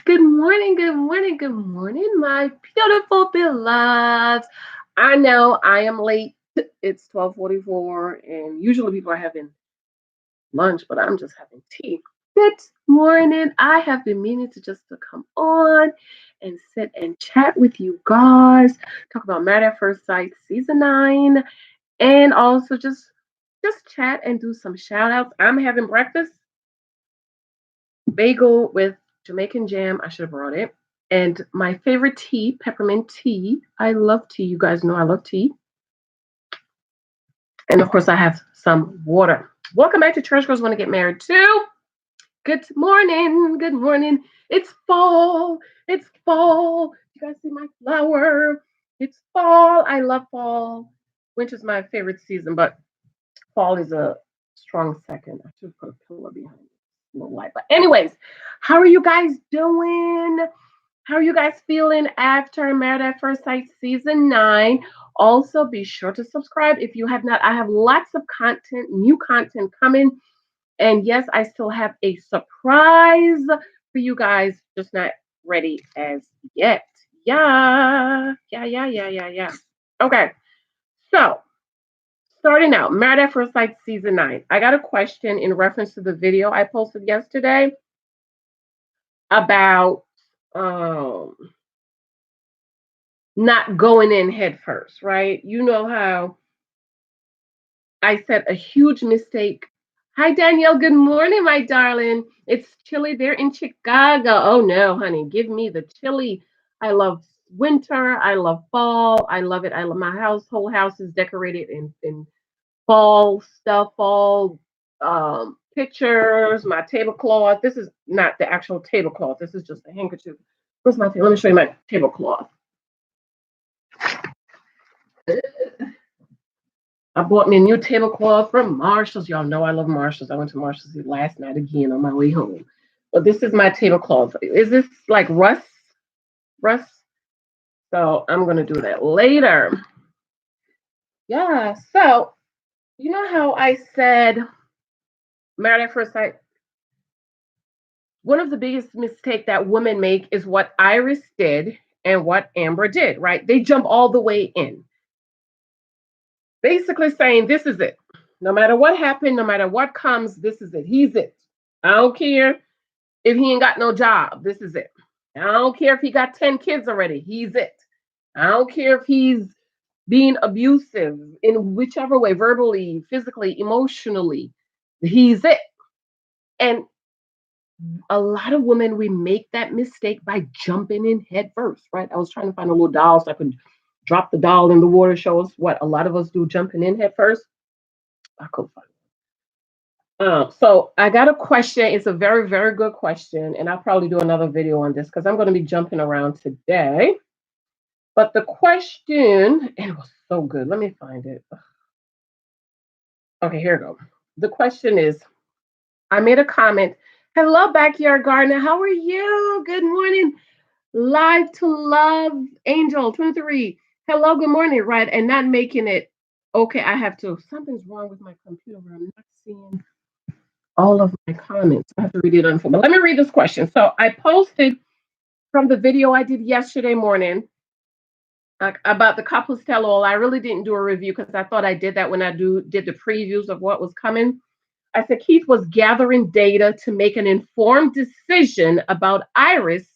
Good morning, good morning, good morning, my beautiful beloveds. I know I am late. It's 12:44, and usually people are having lunch, but I'm just having tea. Good morning. I have been meaning to come on and sit and chat with you guys, talk about Married at First Sight season 9, and also just chat and do some shout outs. I'm having breakfast, bagel with Jamaican jam. I should have brought it. And my favorite tea, peppermint tea. I love tea. You guys know I love tea. And of course, I have some water. Welcome back to Church Girls Want to Get Married too. Good morning. Good morning. It's fall. It's fall. You guys see my flower? It's fall. I love fall. Winter's my favorite season, but fall is a strong second. I should put a pillow behind it. A little light. But anyways, how are you guys doing? How are you guys feeling after Married at First Sight season 9? Also, be sure to subscribe if you have not. I have lots of content, new content coming. And yes, I still have a surprise for you guys, just not ready as yet. Yeah. Okay, so starting out, Married at First Sight season 9. I got a question in reference to the video I posted yesterday about um not going in head first, right? You know how I said a huge mistake. Hi, Danielle. Good morning, my darling. It's chilly there in Chicago. Oh, no, honey. Give me the chilly. I love winter. I love fall. I love it. I love my house. Whole house is decorated in fall stuff, fall pictures, my tablecloth. This is not the actual tablecloth. This is just a handkerchief. Where's my Let me show you my tablecloth. I bought me a new tablecloth from Marshalls. Y'all know I love Marshalls. I went to Marshalls last night again on my way home. But this is my tablecloth. Is this like rust? Rust? So I'm gonna do that later. Yeah. So you know how I said Married at First Sight. One of the biggest mistake that women make is what Iris did and what Amber did. Right? They jump all the way in, basically saying this is it. No matter what happened, no matter what comes, this is it. He's it. I don't care if he ain't got no job. This is it. I don't care if he got 10 kids already. He's it. I don't care if he's being abusive in whichever way, verbally, physically, emotionally. He's it. And a lot of women, we make that mistake by jumping in head first, right? I was trying to find a little doll so I could drop the doll in the water, show us what a lot of us do, jumping in head first. I could find so I got a question. It's a very, very good question, and I'll probably do another video on this because I'm going to be jumping around today. But the question, it was so good. Let me find it. Okay, here we go. The question is, I made a comment. Hello, backyard gardener. How are you? Good morning. Live to love, Angel 23. Hello, good morning. Right, and not making it. Okay, I have to. Something's wrong with my computer. I'm not seeing all of my comments. I have to read it on full. But let me read this question. So I posted from the video I did yesterday morning about the couples tell all. I really didn't do a review because I thought I did that when I did the previews of what was coming. I said Keith was gathering data to make an informed decision about Iris,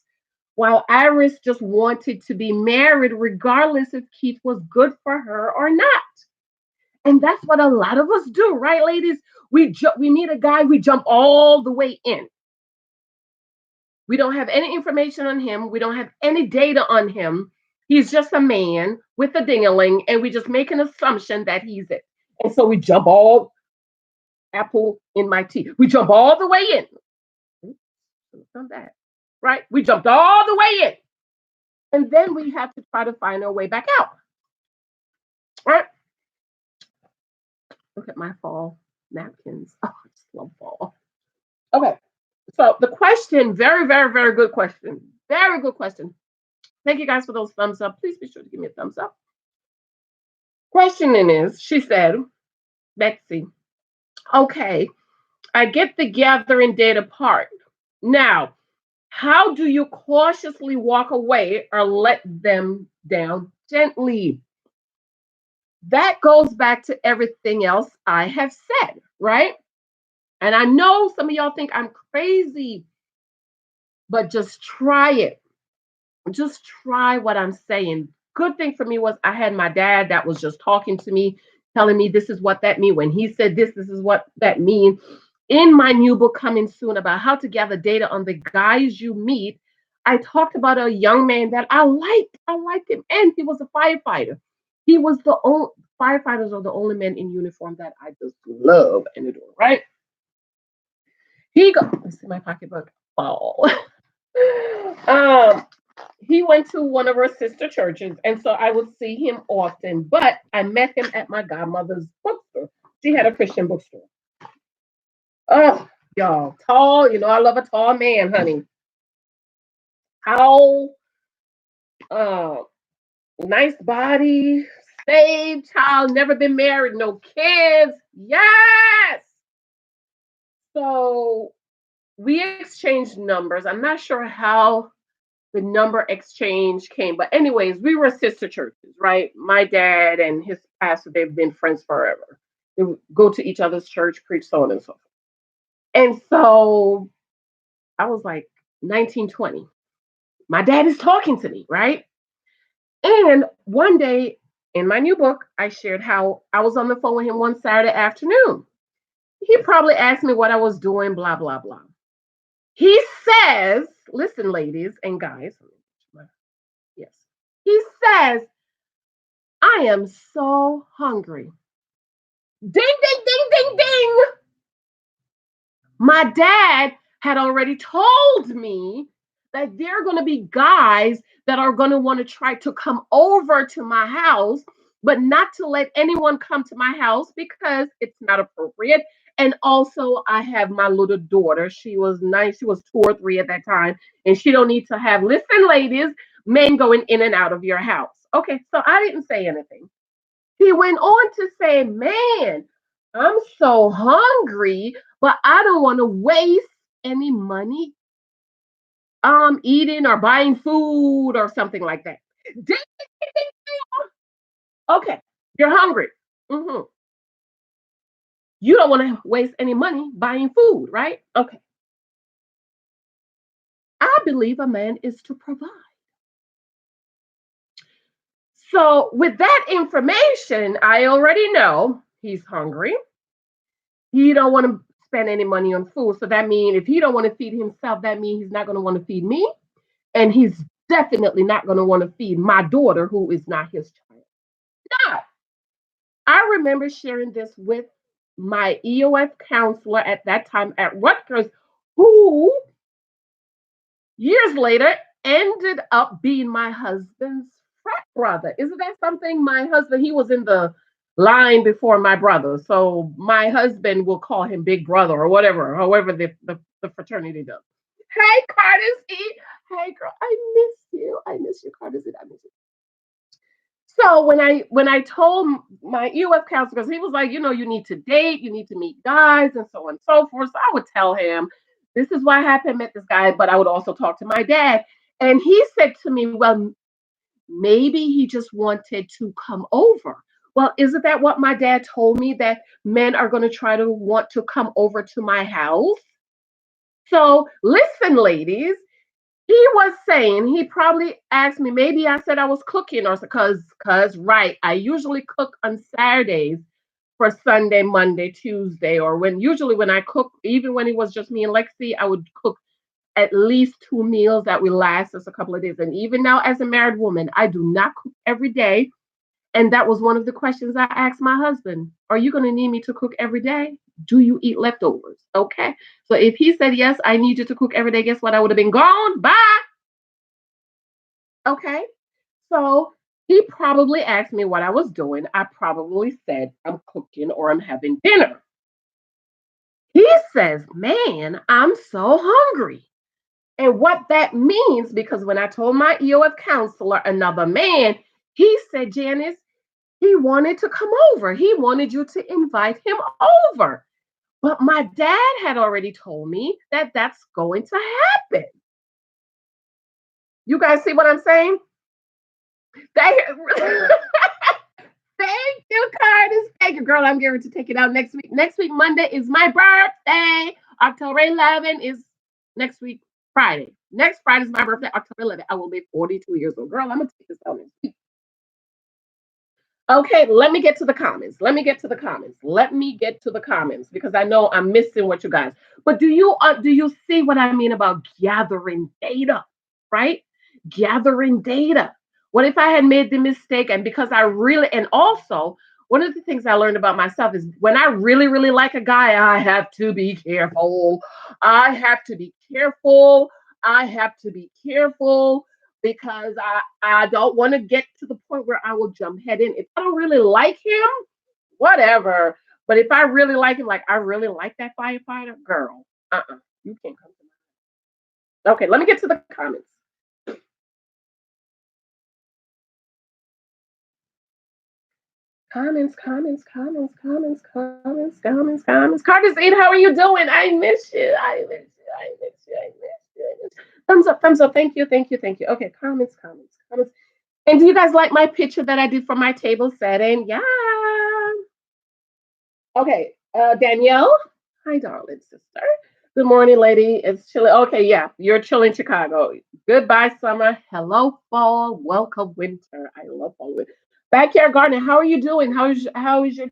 while Iris just wanted to be married regardless if Keith was good for her or not. And that's what a lot of us do, right, ladies? We meet a guy, we jump all the way in. We don't have any information on him. We don't have any data on him. He's just a man with a dingaling, and we just make an assumption that he's it. And so we jump all apple in my tea. We jump all the way in. Oops, that. Right? We jumped all the way in. And then we have to try to find our way back out. Right? Look at my fall napkins. Oh, I just love fall. Okay. So the question, very, very, very good question. Very good question. Thank you guys for those thumbs up. Please be sure to give me a thumbs up. Questioning is, she said, Betsy, okay, I get the gathering data part. Now, How do you cautiously walk away or let them down gently? That goes back to everything else I have said, right? And I know some of y'all think I'm crazy, but just try it. Just try what I'm saying. Good thing for me was I had my dad that was just talking to me, telling me this is what that means. When he said this is what that means. In my new book coming soon about how to gather data on the guys you meet, I talked about a young man that I liked. I liked him, and he was a firefighter. He was the only Firefighters are the only men in uniform that I just love and adore. Right? Let's see my pocketbook. Fall. um, he went to one of our sister churches, and so I would see him often. But I met him at my godmother's bookstore. She had a Christian bookstore. Oh, y'all, tall. You know, I love a tall man, honey. Tall, uh, nice body, saved child, never been married, no kids. Yes. So we exchanged numbers. I'm not sure how the number exchange came. But anyways, we were sister churches, right? My dad and his pastor, they've been friends forever. They would go to each other's church, preach, so on and so forth. And so I was like 1920. My dad is talking to me, right? And one day in my new book, I shared how I was on the phone with him one Saturday afternoon. He probably asked me what I was doing, blah, blah, blah. He says, listen, ladies and guys, yes. He says, I am so hungry. Ding, ding, ding, ding, ding. My dad had already told me that there are going to be guys that are going to want to try to come over to my house, but not to let anyone come to my house because it's not appropriate. And also, I have my little daughter. She was 9, she was 2 or 3 at that time, and she don't need to have, listen, ladies, men going in and out of your house. Okay, so I didn't say anything. He went on to say, man, I'm so hungry, but I don't want to waste any money eating or buying food or something like that. Okay, you're hungry. hmm You don't want to waste any money buying food, right? Okay. I believe a man is to provide. So, with that information, I already know he's hungry. He don't want to spend any money on food. So that means if he don't want to feed himself, that means he's not going to want to feed me. And he's definitely not going to want to feed my daughter, who is not his child. Now, I remember sharing this with my EOF counselor at that time at Rutgers, who years later ended up being my husband's frat brother. Isn't that something? My husband, he was in the line before my brother. So my husband will call him big brother or whatever, however the fraternity does. Hey, Curtis E. Hey, girl, I miss you. I miss you, Curtis E. I miss you. So when I told my EOF counselor, because he was like, you need to date, you need to meet guys, and so on and so forth. So I would tell him, this is why I happened met this guy, but I would also talk to my dad. And he said to me, well, maybe he just wanted to come over. Well, isn't that what my dad told me? That men are going to try to want to come over to my house? So listen, ladies, he was saying he probably asked me, maybe I said I was cooking or because right, I usually cook on Saturdays for Sunday, Monday, Tuesday, or when I cook, even when it was just me and Lexi, I would cook at least 2 meals that will last us a couple of days. And even now, as a married woman, I do not cook every day. And that was one of the questions I asked my husband. Are you going to need me to cook every day? Do you eat leftovers? Okay. So if he said, yes, I need you to cook every day, guess what? I would have been gone. Bye. Okay. So he probably asked me what I was doing. I probably said, I'm cooking or I'm having dinner. He says, man, I'm so hungry. And what that means, because when I told my EOF counselor, another man, he said, Janice, he wanted to come over. He wanted you to invite him over. But my dad had already told me that that's going to happen. You guys see what I'm saying? Thank thank you, Curtis. Thank you, girl. I'm going to take it out next week. Next week, Monday, is my birthday. October 11th is next week, Friday. Next Friday is my birthday, October 11th. I will be 42 years old. Girl, I'm going to take this out next week. Okay, let me get to the comments. Let me get to the comments. Let me get to the comments because I know I'm missing what you guys. But do you see what I mean about gathering data, right? Gathering data. What if I had made the mistake and because I really and also one of the things I learned about myself is when I really really like a guy, I have to be careful. I have to be careful. I have to be careful because I don't want to get to the point where I will jump head in. If I don't really like him, whatever. But if I really like him, like I really like that firefighter, girl, you can't come to me. Okay, let me get to the comments. Comments. Carter's Eat, how are you doing? I miss you. I miss you. I miss you. I miss you. I miss you. Thumbs up, thumbs up. Thank you, thank you, thank you. Okay, comments. And do you guys like my picture that I did for my table setting? Yeah. Okay, Danielle. Hi, darling sister. Good morning, lady. It's chilly. Okay, yeah, you're chilly in Chicago. Goodbye, summer. Hello, fall. Welcome, winter. I love fall. Winter. Backyard gardening. How are you doing? How is your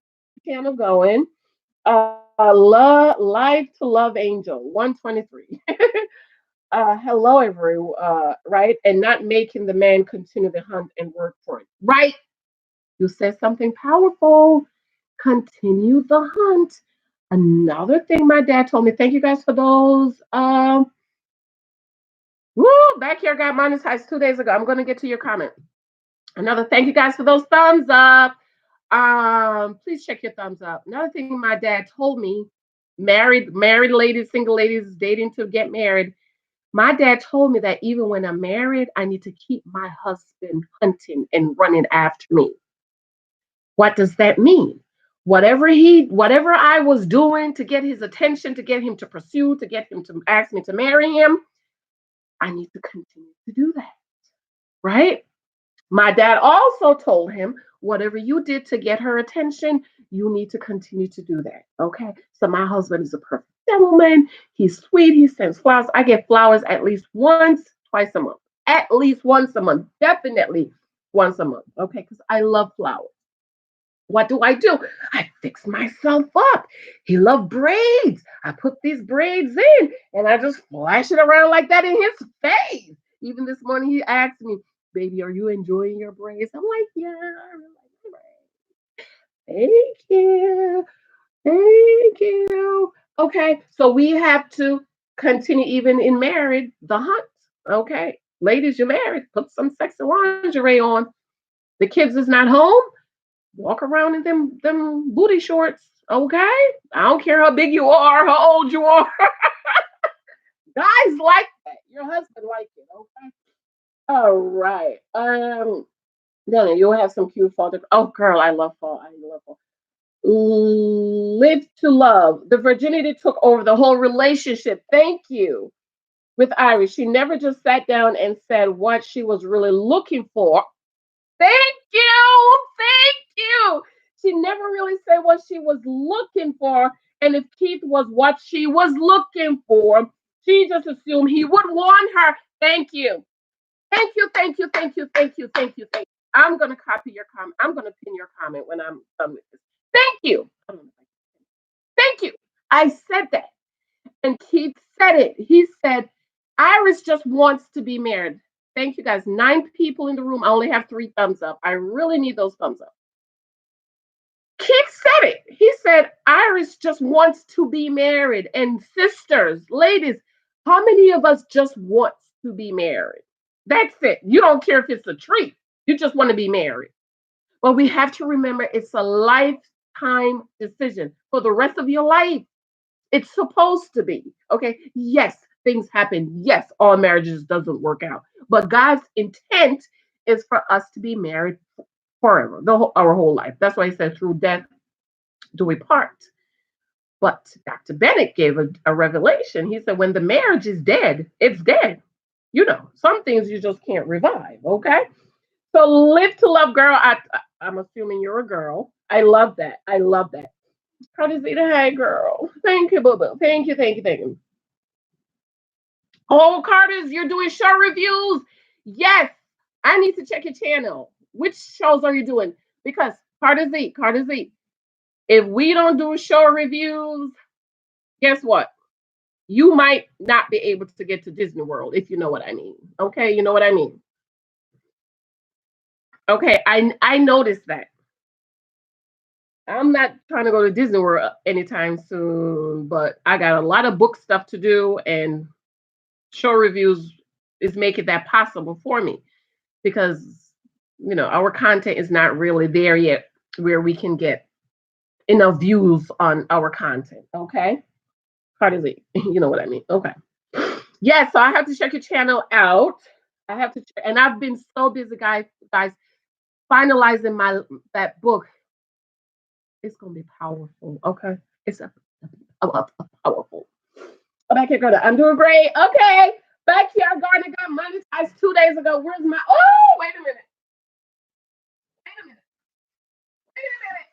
channel going? Live to Love Angel 123. Hello, everyone. Right, and not making the man continue to hunt and work for it. Right. You said something powerful. Continue the hunt. Another thing my dad told me. Thank you guys for those. Woo, Backyard got monetized 2 days ago. I'm gonna get to your comment. Another thank you guys for those thumbs up. Please check your thumbs up. Another thing my dad told me, married ladies, single ladies dating to get married. My dad told me that even when I'm married, I need to keep my husband hunting and running after me. What does that mean? Whatever I was doing to get his attention, to get him to pursue, to get him to ask me to marry him, I need to continue to do that. Right? My dad also told him, whatever you did to get her attention, you need to continue to do that. Okay. So my husband is a perfect gentleman. He's sweet. He sends flowers. I get flowers at least once, twice a month. At least once a month. Definitely once a month. Okay. Because I love flowers. What do? I fix myself up. He loved braids. I put these braids in and I just flash it around like that in his face. Even this morning, he asked me, baby, are you enjoying your braids? I'm like, yeah, I really like my braids. Thank you. Thank you. Okay, so we have to continue even in marriage, the hunt. Okay, ladies, you're married. Put some sexy lingerie on. The kids is not home, walk around in them booty shorts. Okay, I don't care how big you are, how old you are. Guys like that. Your husband like it. Okay. All right. Then you'll have some cute fall. Oh, girl, I love fall. I love fall. Live to love. The virginity took over the whole relationship. Thank you. With Iris, she never just sat down and said what she was really looking for. Thank you. Thank you. She never really said what she was looking for. And if Keith was what she was looking for, she just assumed he would want her. Thank you. Thank you. Thank you. Thank you. Thank you. Thank you. Thank you. I'm going to copy your comment. I'm going to pin your comment when I'm done with this. Thank you. Thank you. I said that. And Keith said it. He said, Iris just wants to be married. Thank you guys. 9 people in the room. I only have 3 thumbs up. I really need those thumbs up. Keith said it. He said, Iris just wants to be married. And sisters, ladies, how many of us just want to be married? That's it. You don't care if it's a treat. You just want to be married. Well, we have to remember it's a lifetime decision for the rest of your life. It's supposed to be. Okay. Yes, things happen. Yes, all marriages doesn't work out. But God's intent is for us to be married forever, our whole life. That's why he said, through death do we part. But Dr. Bennett gave a revelation. He said, when the marriage is dead, it's dead. some things you just can't revive. Okay. So live to love, girl. I'm assuming you're a girl. I love that. I love that. Cartezita, hey girl. Thank you, boo boo. Thank you, thank you, thank you. Oh, Carter's, you're doing show reviews. Yes, I need to check your channel. Which shows are you doing? Because Carter Z, if we don't do show reviews, guess what? You might not be able to get to Disney World, if you know what I mean. Okay, you know what I mean. Okay, I noticed that. I'm not trying to go to Disney World anytime soon, but I got a lot of book stuff to do, and show reviews is making that possible for me because our content is not really there yet where we can get enough views on our content. Okay, Cardi, you know what I mean. Okay, yeah. So I have to check your channel out. I have to, and I've been so busy, guys, finalizing my that book. It's gonna be powerful. Okay, it's a powerful. Backyard Garden, I'm doing great. Okay, Backyard Garden got monetized 2 days ago. Where's my? Oh, wait a minute. Wait a minute. Wait a minute.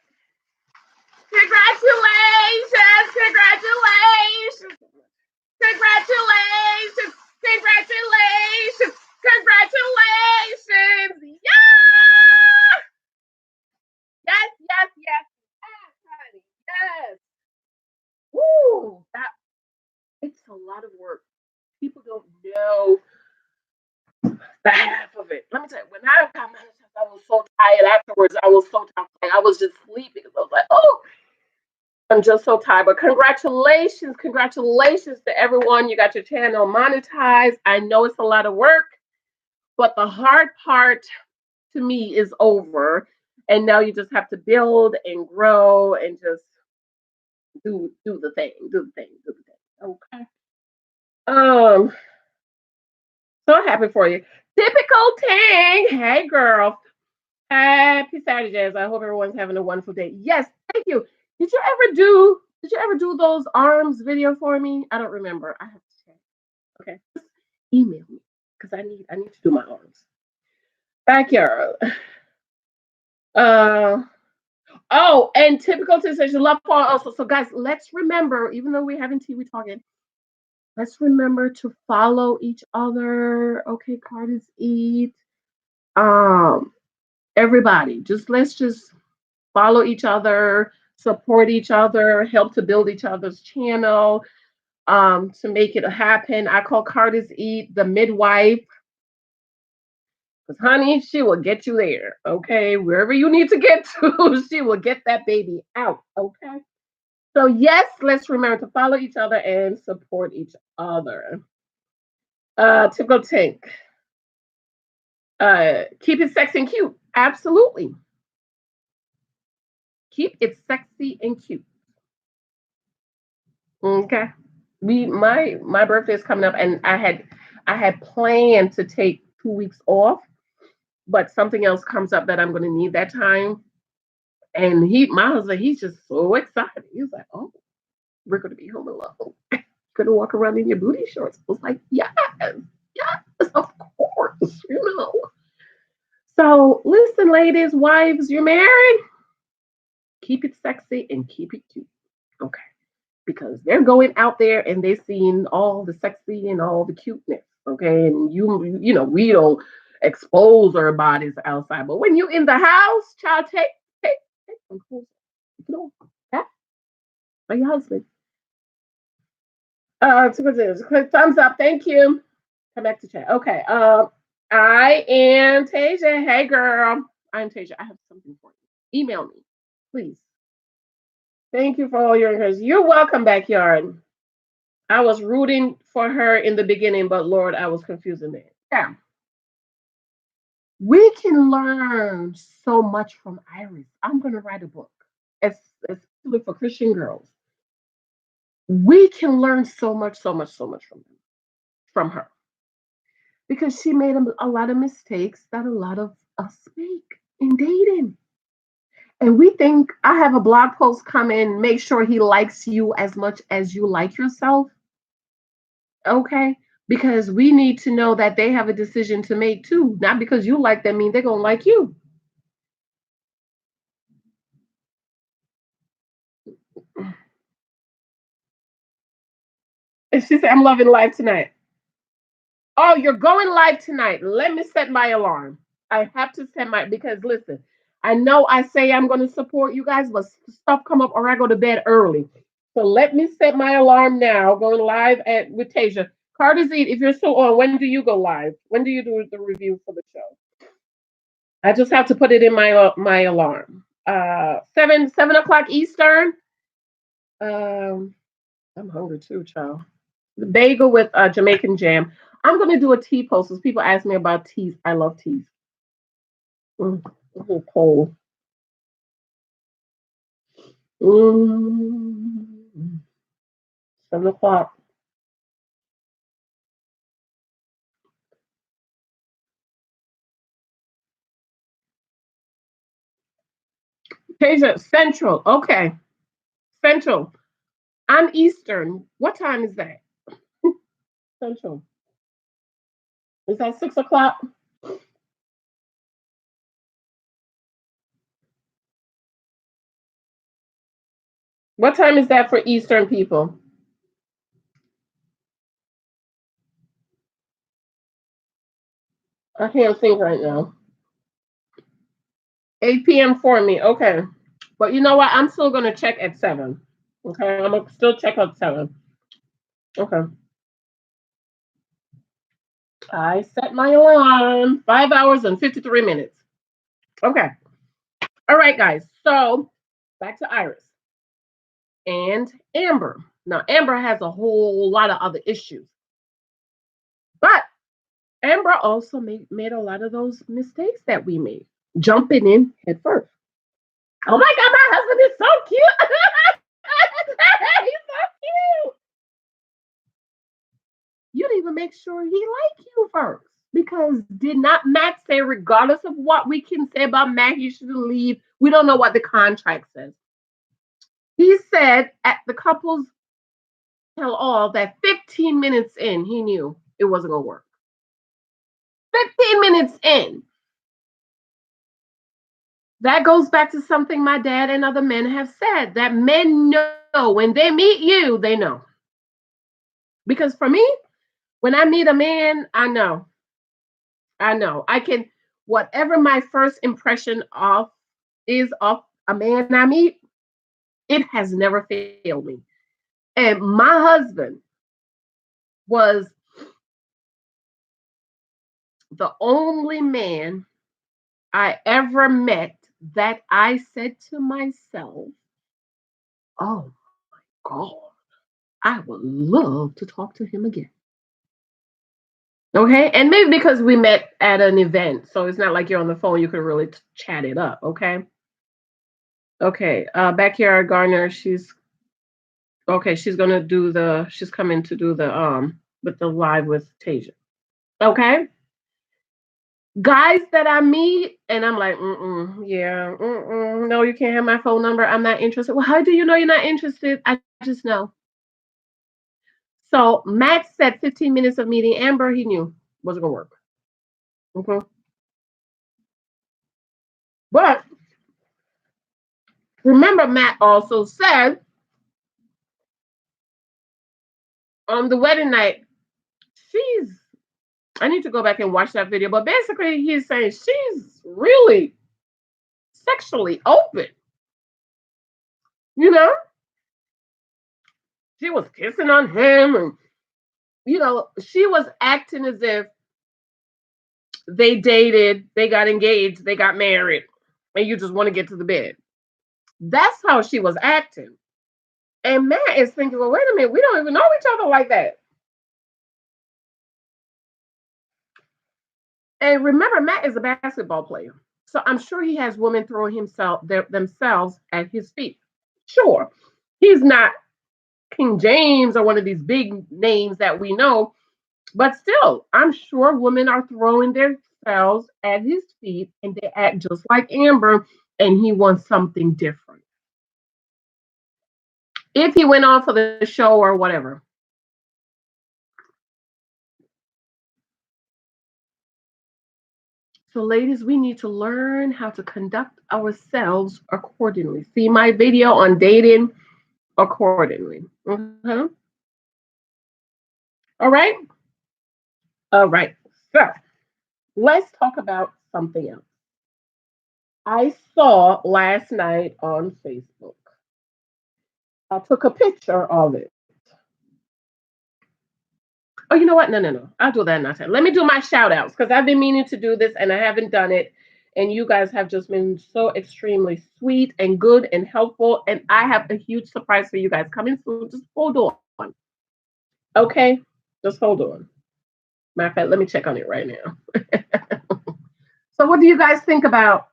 Congratulations! Congratulations! Congratulations! Congratulations! Congratulations! Yeah! Yes, yes, yes. Yes, honey. Yes. Woo! That it's a lot of work. People don't know the half of it. Let me tell you, when I got my test, I was so tired afterwards. I was so tired. I was just sleeping. I was like, oh, I'm just so tired. But congratulations, congratulations to everyone. You got your channel monetized. I know it's a lot of work, but the hard part to me is over. And now you just have to build and grow and just do the thing, do the thing, do the thing. Okay. Um, so happy for you. Typical Tang. Hey girl. Happy Saturdays. I hope everyone's having a wonderful day. Yes, thank you. Did you ever do those arms video for me? I don't remember. I have to check. Okay. Just email me because I need to do my arms. Backyard. Uh oh, and typical sensation love for also. So guys, let's remember, even though we're having tea, we're talking, let's remember to follow each other. Okay, Carter's eat. Um, everybody, let's just follow each other, support each other, help to build each other's channel to make it happen. I call Carter's Eat the midwife because, honey, she will get you there. Okay, wherever you need to get to, she will get that baby out. Okay. So yes, let's remember to follow each other and support each other. Typical Tank. Keep it sexy and cute. Absolutely. Keep it sexy and cute. Okay. My birthday is coming up, and I had planned to take 2 weeks off, but something else comes up that I'm going to need that time. And my husband, he's just so excited. He's like, "Oh, we're going to be home alone. Going to walk around in your booty shorts." I was like, "Yes, yes, of course." So listen, ladies, wives, you're married. Keep it sexy and keep it cute. Okay. Because they're going out there and they're seeing all the sexy and all the cuteness. Okay. And we don't expose our bodies outside. But when you're in the house, child, take some clothes. You know, that by your husband. Quick thumbs up. Thank you. Come back to chat. Okay. I am Tasia. Hey girl. I'm Tasia. I have something for you. Email me, please. Thank you for all your encouragement. You're welcome, backyard. I was rooting for her in the beginning, but Lord, I was confusing it. Yeah. We can learn so much from Iris. I'm going to write a book, especially for Christian girls. We can learn so much, so much, so much from her because she made a lot of mistakes that a lot of us make in dating. And we think I have a blog post come in, make sure he likes you as much as you like yourself. Okay. because we need to know that they have a decision to make too. Not because you like them mean they're gonna like you. And she said, I'm loving life tonight. Oh, you're going live tonight. Let me set my alarm. I have to set my because listen, I know I say I'm going to support you guys, but stuff come up or I go to bed early. So let me set my alarm now. Going live at with Tasia. Carter Z, if you're still on, when do you go live? When do you do the review for the show? I just have to put it in my alarm. 7 o'clock Eastern. Um, I'm hungry too, child. The bagel with Jamaican jam. I'm gonna do a tea post. Because people ask me about teas. I love teas. Mm, it's cold. Mm, 7 o'clock. Tasia, Central. Okay, Central. I'm Eastern. What time is that? Central. Is that 6 o'clock? What time is that for Eastern people? I can't think right now. 8 p.m. for me. Okay. But you know what? I'm still gonna check at 7. Okay, I'm gonna still check at 7. Okay. I set my alarm. 5 hours and 53 minutes. Okay. All right, guys. So back to Iris and Amber. Now, Amber has a whole lot of other issues, but Amber also made a lot of those mistakes that we made, jumping in head first. Oh my God, my husband is so cute. He's so cute. You need to make sure he like you first. Because did not Matt say, regardless of what we can say about Matt, he should leave? We don't know what the contract says. He said at the couples tell all that 15 minutes in, he knew it wasn't going to work. 15 minutes in. That goes back to something my dad and other men have said that men know when they meet you, they know. Because for me, when I meet a man, I know. I know. I can, whatever my first impression of is of a man I meet, it has never failed me. And my husband was the only man I ever met that I said to myself, oh God, I would love to talk to him again. Okay. And maybe because we met at an event. So it's not like you're on the phone, you could really chat it up. Okay. Okay. Backyard Garner, she's okay. She's coming to do the, with the live with Tasia. Okay. Guys that I meet and I'm like, yeah, no, you can't have my phone number. I'm not interested. Well, how do you know you're not interested? I just know. So Matt said 15 minutes of meeting Amber, he knew wasn't gonna work. Okay. But remember, Matt also said on the wedding night, she's I need to go back and watch that video, but basically he's saying she's really sexually open. You know, she was kissing on him and she was acting as if they dated, they got engaged, they got married, and you just want to get to the bed. That's how she was acting. And Matt is thinking, well, wait a minute, we don't even know each other like that. And remember, Matt is a basketball player. So I'm sure he has women throwing themselves at his feet. Sure. He's not King James or one of these big names that we know, but still, I'm sure women are throwing themselves at his feet and they act just like Amber, and he wants something different. If he went on for the show or whatever. So, ladies, we need to learn how to conduct ourselves accordingly. See my video on dating accordingly. All right. All right. So, let's talk about something else. I saw last night on Facebook. I took a picture of it. Oh, you know what? No, no, no. I'll do that another time. Let me do my shout outs because I've been meaning to do this and I haven't done it. And you guys have just been so extremely sweet and good and helpful. And I have a huge surprise for you guys coming soon. Just hold on. Okay? Just hold on. Matter of fact, let me check on it right now. So, what do you guys think about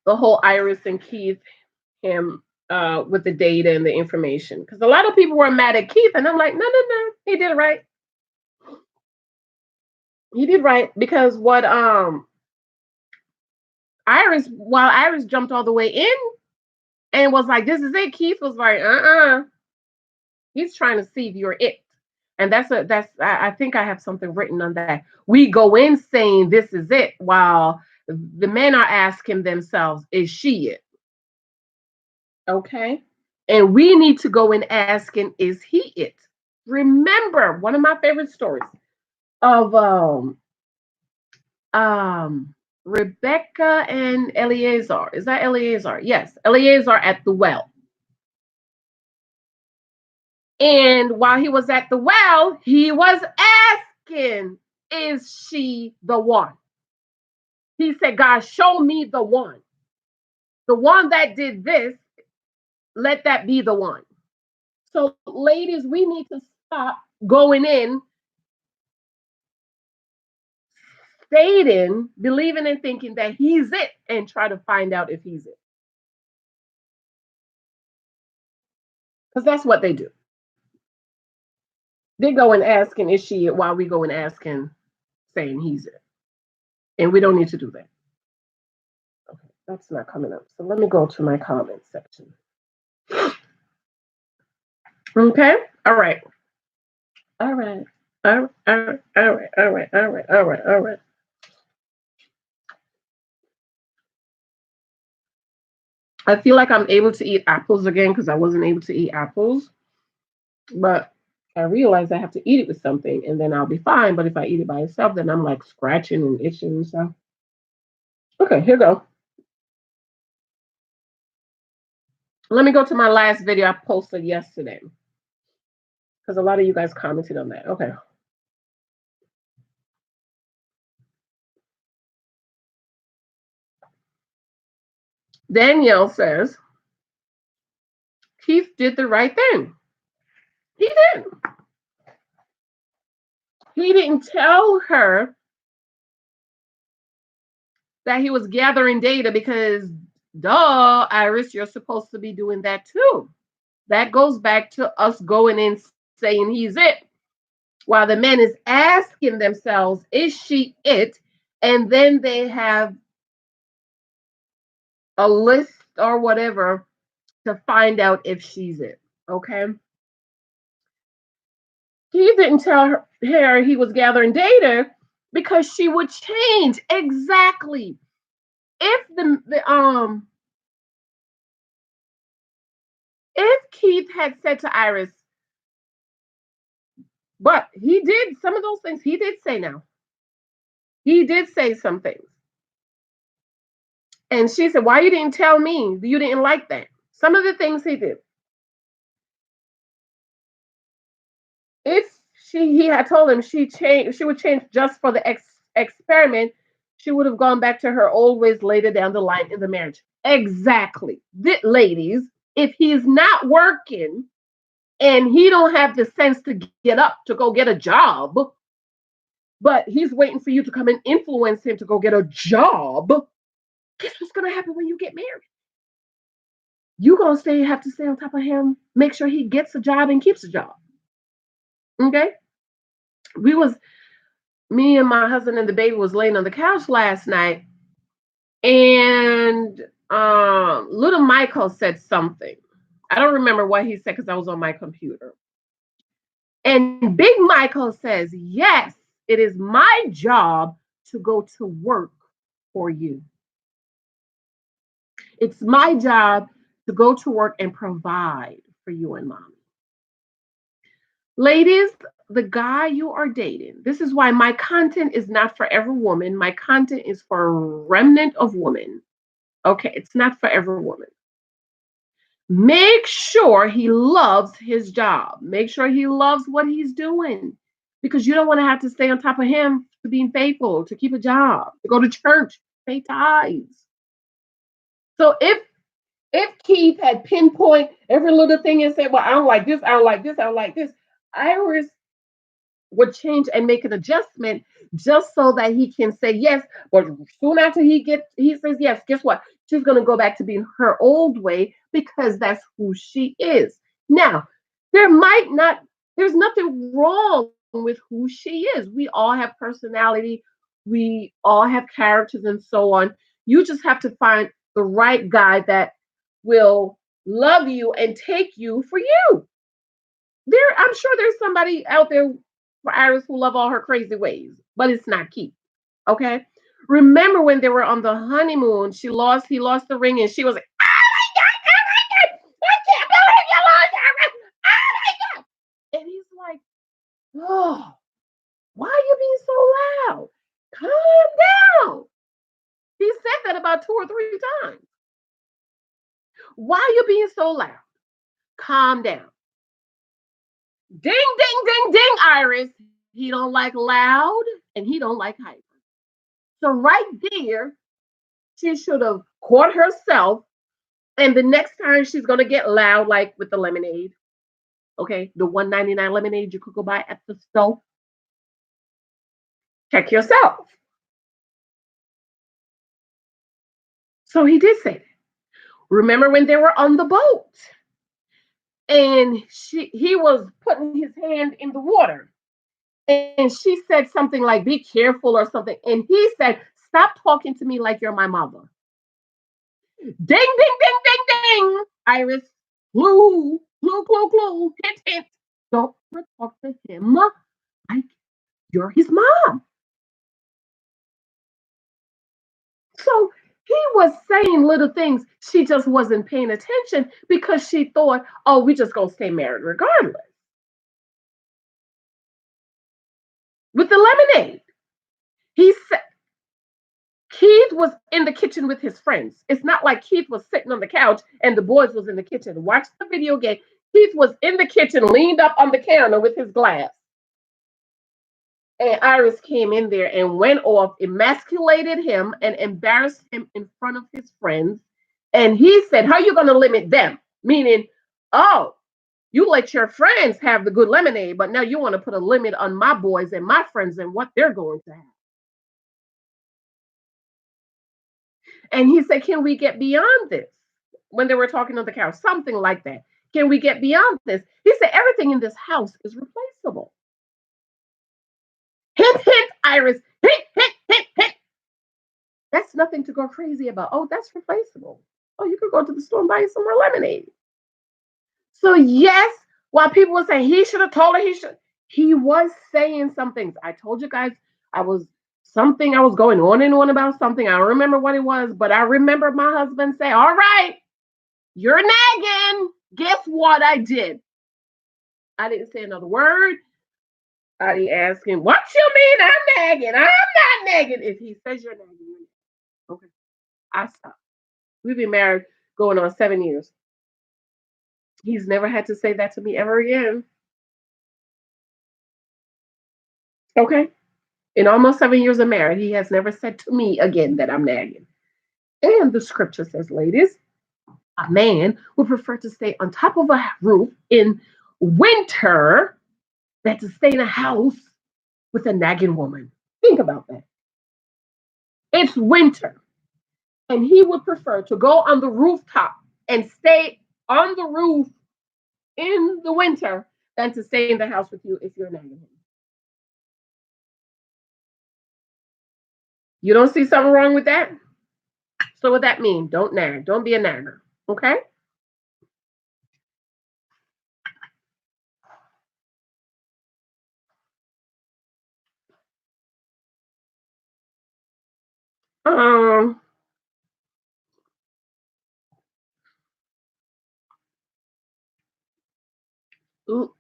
the whole Iris and Keith him with the data and the information? Because a lot of people were mad at Keith, and I'm like, no, no, no, he did it right. He did right because what Iris, while Iris jumped all the way in and was like, "This is it," Keith was like, He's trying to see if you're it, and I think I have something written on that. We go in saying this is it, while the men are asking themselves, "Is she it?" Okay, and we need to go in asking, "Is he it?" Remember, one of my favorite stories of Rebecca and Eleazar. Is that Eleazar? Yes, Eleazar at the well. And while he was at the well, he was asking, "Is she the one?" He said, "God, show me the one. The one that did this, let that be the one." So, ladies, we need to stop going in, stating, believing, and thinking that he's it and try to find out if he's it. Because that's what they do. They go and asking, "Is she it?" while we go and asking, saying he's it. And we don't need to do that. Okay, that's not coming up. So let me go to my comment section. Okay. All right. All right. All right. All right. All right. All right. All right. All right. All right. I feel like I'm able to eat apples again because I wasn't able to eat apples. But I realize I have to eat it with something and then I'll be fine. But if I eat it by itself, then I'm like scratching and itching and stuff. Okay, here we go. Let me go to my last video I posted yesterday because a lot of you guys commented on that. Okay. Danielle says, Keith did the right thing. He did. He didn't tell her that he was gathering data because, duh, Iris, you're supposed to be doing that too. That goes back to us going in saying he's it, while the man is asking themselves, is she it? And then they have a list or whatever to find out if she's it. Okay. He didn't tell her he was gathering data because she would change. Exactly. If if Keith had said to Iris, but he did some of those things, he did say now. He did say some things. And she said, "Why you didn't tell me? You didn't like that." Some of the things he did. If he had told him she would change just for the experiment, she would have gone back to her old ways later down the line in the marriage. Exactly. Ladies, if he's not working and he don't have the sense to get up to go get a job, but he's waiting for you to come and influence him to go get a job, guess what's going to happen when you get married? You're going to have to stay on top of him, make sure he gets a job and keeps a job. Okay? Me and my husband and the baby was laying on the couch last night, and little Michael said something. I don't remember what he said because I was on my computer. And Big Michael says, "Yes, it is my job to go to work for you. It's my job to go to work and provide for you and mommy. Ladies, the guy you are dating, this is why my content is not for every woman. My content is for a remnant of women. Okay, it's not for every woman. Make sure he loves his job. Make sure he loves what he's doing because you don't want to have to stay on top of him to being faithful, to keep a job, to go to church, pay tithes. So if Keith had pinpoint every little thing and said, "Well, I don't like this, I don't like this, I don't like this," Iris would change and make an adjustment just so that he can say yes. But soon after he says yes, guess what? She's gonna go back to being her old way because that's who she is. Now, there might not, there's nothing wrong with who she is. We all have personality, we all have characters and so on. You just have to find the right guy that will love you and take you for you. I'm sure there's somebody out there for Iris who love all her crazy ways, but it's not Keith. Okay. Remember when they were on the honeymoon, he lost the ring, and she was like, I can't believe you lost that ring. Oh my God. And he's like, oh, why are you being so loud? Calm down. He said that about 2 or 3 times. Why are you being so loud? Calm down. Ding, ding, ding, ding, Iris. He don't like loud and he don't like hyper. So right there, she should have caught herself. And the next time she's gonna get loud, like with the lemonade, okay, the 1.99 lemonade you could go buy at the store. Check yourself. So he did say that. Remember when they were on the boat and he was putting his hand in the water and she said something like, "Be careful" or something, and he said, "Stop talking to me like you're my mother." Ding, ding, ding, ding, ding. Iris, clue, clue, clue, clue, hint, hint. Don't talk to him like you're his mom. So he was saying little things. She just wasn't paying attention because she thought, oh, we just gonna stay married regardless. With the lemonade, he said Keith was in the kitchen with his friends. It's not like Keith was sitting on the couch and the boys was in the kitchen. Watch the video game. Keith was in the kitchen, leaned up on the counter with his glass. And Iris came in there and went off, emasculated him and embarrassed him in front of his friends. And he said, how are you going to limit them? Meaning, oh, you let your friends have the good lemonade, but now you want to put a limit on my boys and my friends and what they're going to have. And he said, can we get beyond this? When they were talking on the couch, something like that. Can we get beyond this? He said, everything in this house is replaceable. Hint, hint, Iris. Hint, hint, hint, hint. That's nothing to go crazy about. Oh, that's replaceable. Oh, you could go to the store and buy some more lemonade. So, yes, while people were saying he should have told her, he was saying some things. I told you guys I was I was going on and on about something. I don't remember what it was, but I remember my husband say, all right, you're nagging. Guess what I did? I didn't say another word. I didn't ask him, what you mean I'm nagging? I'm not nagging. If he says you're nagging, okay. I stopped. We've been married going on 7 years. He's never had to say that to me ever again. Okay. In almost 7 years of marriage, he has never said to me again that I'm nagging. And the scripture says, ladies, a man would prefer to stay on top of a roof in winter than to stay in a house with a nagging woman. Think about that. It's winter. And he would prefer to go on the rooftop and stay on the roof in the winter than to stay in the house with you if you're nagging him. You don't see something wrong with that? So what that mean? Don't nag. Don't be a nagger. Okay? Um, l-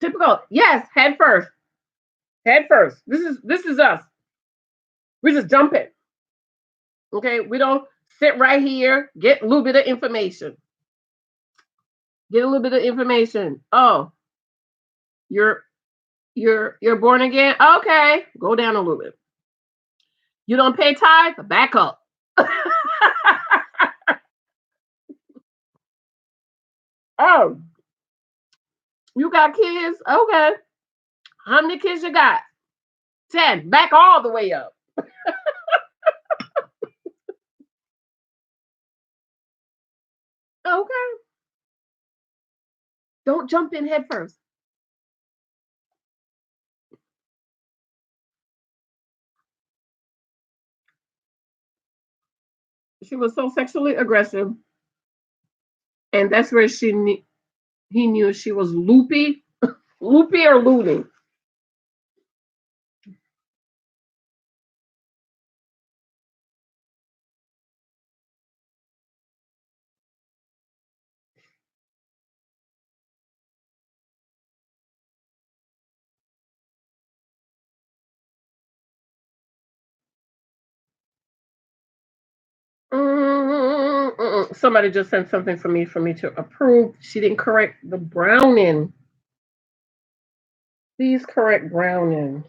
typical. Yes, head first. Head first. This is us. We just jump in. Okay, we don't sit right here, get a little bit of information. Get a little bit of information. Oh, you're you're born again. Okay, go down a little bit. You don't pay tithe. Back up. Oh, you got kids. Okay, how many kids you got? 10. Back all the way up. Okay, don't jump in head first. She was so sexually aggressive, and that's where he knew she was loopy, loopy or looting. Somebody just sent something for me to approve. She didn't correct the browning. Please correct browning.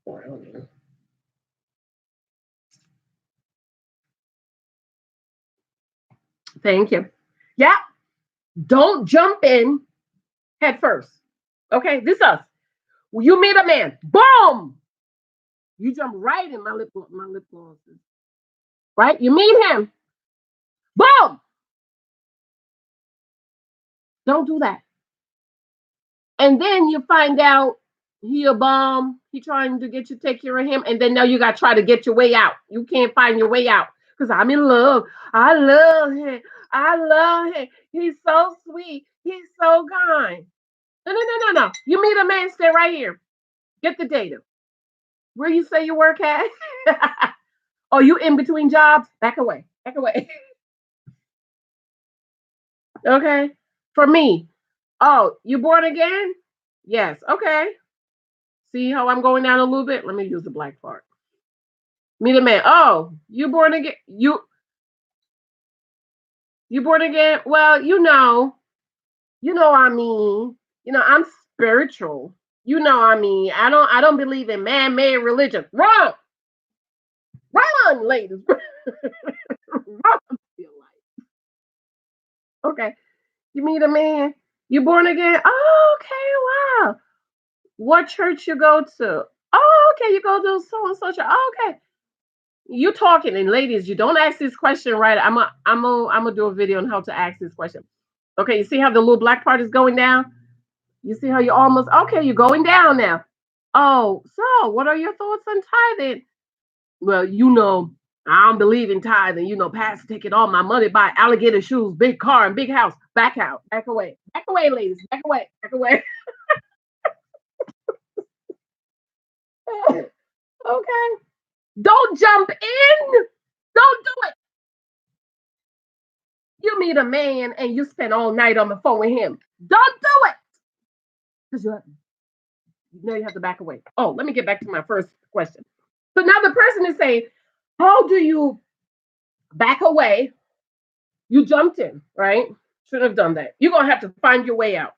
Browning. Thank you. Yeah, don't jump in head first. Okay, this us. You meet a man, boom! You jump right in my lip glosses. Right? You meet him, boom! Don't do that. And then you find out he a bum. He trying to get you to take care of him, and then now you got to try to get your way out. You can't find your way out because I'm in love. I love him. I love him. He's so sweet. He's so kind. No, no, no, no, no. You meet a man, stay right here. Get the data. Where you say you work at? Oh, you in between jobs? Back away. Back away. Okay. For me. Oh, you born again? Yes. Okay. See how I'm going down a little bit? Let me use the black part. Meet a man. Oh, you born again? You born again? Well, I mean, I'm spiritual. I mean, I don't believe in man-made religion. Wrong, run, ladies, run. Feel like okay. You meet a man. You born again? Oh, okay, wow. What church you go to? Oh, okay, you go to so and so church. Oh, okay. You talking and ladies, you don't ask this question right. I'm gonna do a video on how to ask this question. Okay, you see how the little black part is going down? You see how you almost okay, you're going down now. Oh, so what are your thoughts on tithing? Well, I don't believe in tithing. Pastor taking all my money, buy alligator shoes, big car, and big house. Back out, back away, ladies, back away, back away. Okay, don't jump in. Don't do it. You meet a man and you spend all night on the phone with him. Don't do it because now you have to back away. Oh, let me get back to my first question. So now the person is saying, how do you back away? You jumped in, right? Shouldn't have done that. You're gonna have to find your way out.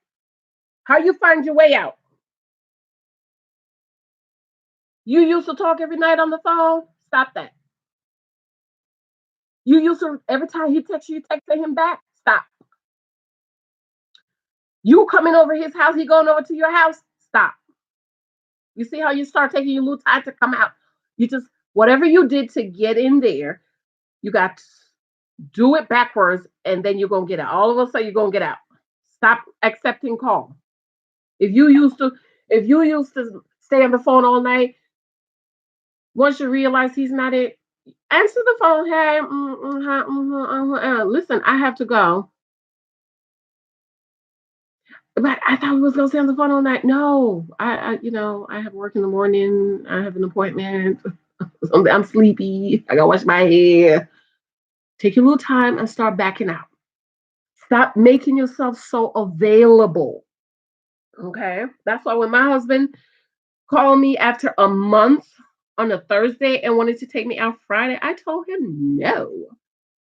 How you find your way out? You used to talk every night on the phone. Stop that. You used to every time he texts you, text him back. Stop. You coming over his house, he going over to your house. Stop. You see how you start taking your little time to come out. You just whatever you did to get in there, you got to do it backwards, and then you're gonna get out. All of a sudden, you're gonna get out. Stop accepting call. If you used to, if you used to stay on the phone all night, once you realize he's not it, Answer the phone. Hey, listen, I have to go. But I thought we was gonna stay on the phone all night. No, I have work in the morning. I have an appointment. I'm sleepy. I gotta wash my hair. Take your little time and start backing out. Stop making yourself so available. Okay, that's why when my husband called me after a month on a Thursday and wanted to take me out Friday, I told him no.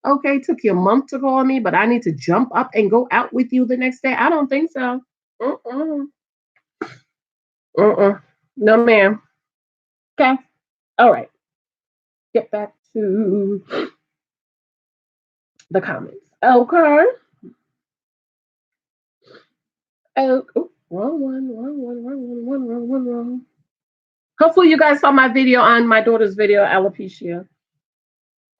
Okay, took you a month to call me, but I need to jump up and go out with you the next day. I don't think so. Mm-mm. Mm-mm. No, ma'am. Okay. All right. Get back to the comments. Okay. Oh, wrong one, wrong one, wrong one, wrong one, wrong. Hopefully, you guys saw my video on my daughter's video, alopecia.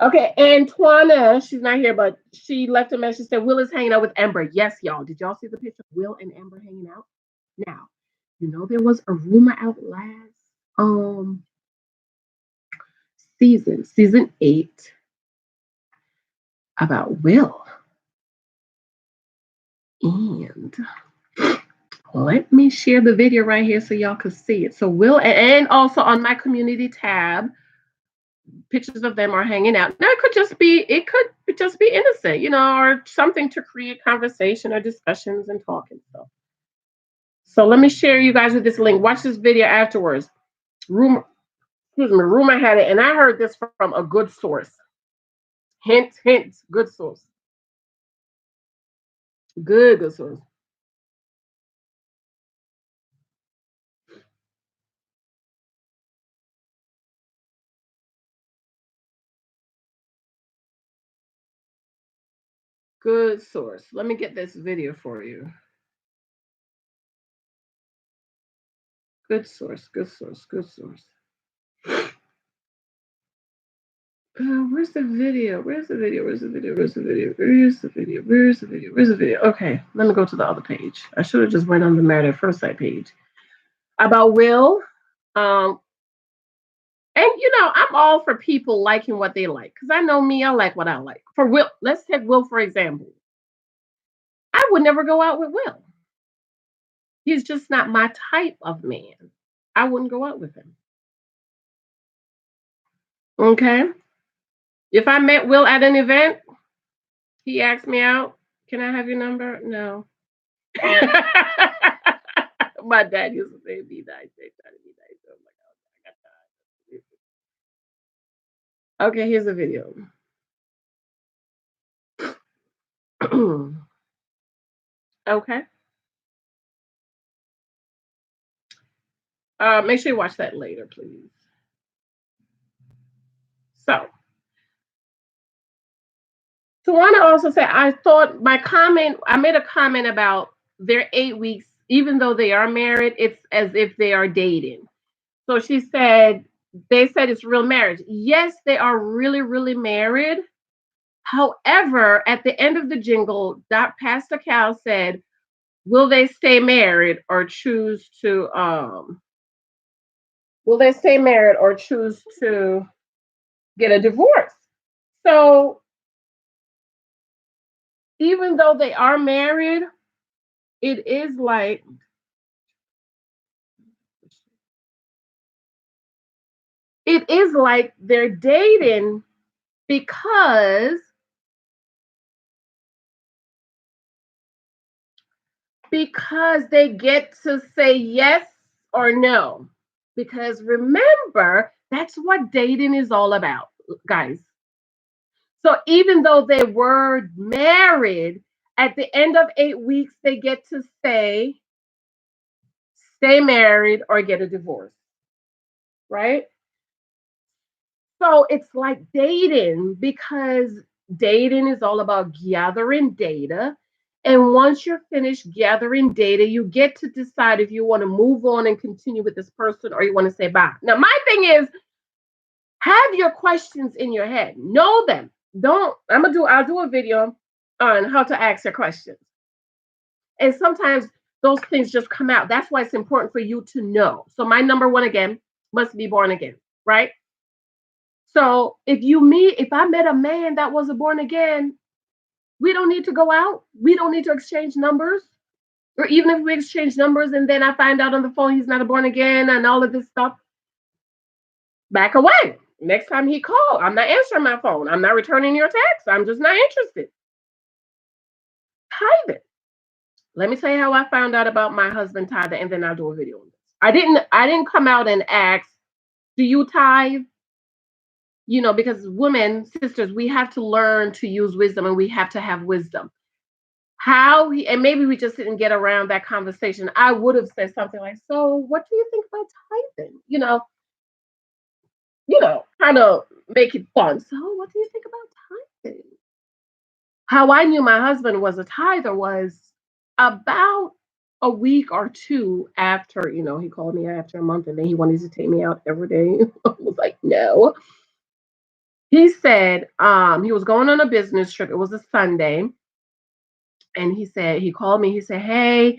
Okay, Antoine, she's not here, but she left a message. Said Will is hanging out with Amber. Yes, y'all. Did y'all see the picture of Will and Amber hanging out? Now, there was a rumor out last um season 8, about Will. And let me share the video right here so y'all can see it. So Will, and also on my community tab, pictures of them are hanging out. Now it could just be innocent, or something to create conversation or discussions and talking. So let me share you guys with this link. Watch this video afterwards. Rumor had it, and I heard this from a good source. Hint, hint, good source. Good source. Good source. Let me get this video for you. Good source, good source, good source. Where's the video? Where's the video? Where's the video? Where's the video? Where's the video? Where's the video? Where's the video? Okay, let me go to the other page. I should have just went on the Married at First Sight page. About Will. And I'm all for people liking what they like. Because I know me, I like what I like. For Will, let's take Will for example. I would never go out with Will. He's just not my type of man. I wouldn't go out with him. Okay. If I met Will at an event, he asked me out, can I have your number? No. My dad used to say, be nice. They try to be nice. Oh my God, I got time. Okay, here's a video. Okay. Make sure you watch that later, please. So, Tawana also said, I made a comment about their 8 weeks, even though they are married, it's as if they are dating. So she said, they said it's real marriage. Yes, they are really, really married. However, at the end of the jingle, Pastor Cal said, will they stay married or choose to get a divorce? So even though they are married, it is like they're dating because they get to say yes or no. Because remember, that's what dating is all about, guys. So even though they were married, at the end of 8 weeks, they get to stay married or get a divorce, right? So it's like dating, because dating is all about gathering data. And once you're finished gathering data, you get to decide if you want to move on and continue with this person or you want to say bye. Now, my thing is, have your questions in your head. Know them. I'll do a video on how to ask your questions. And sometimes those things just come out. That's why it's important for you to know. So my number one again must be born again, right? So if I met a man that wasn't born again, we don't need to go out. We don't need to exchange numbers. Or even if we exchange numbers and then I find out on the phone he's not a born again and all of this stuff, back away. Next time he called, I'm not answering my phone. I'm not returning your text. I'm just not interested. Tithing. Let me tell you how I found out about my husband tithing, and then I'll do a video on this. I didn't come out and ask, do you tithe? Because women, sisters, we have to learn to use wisdom and we have to have wisdom. And maybe we just didn't get around that conversation. I would have said something like, so what do you think about tithing? Kind of make it fun. So what do you think about tithing? How I knew my husband was a tither was about a week or two after, he called me after a month and then he wanted to take me out every day. I was like, no. He said he was going on a business trip. It was a Sunday. And he called me. He said, hey,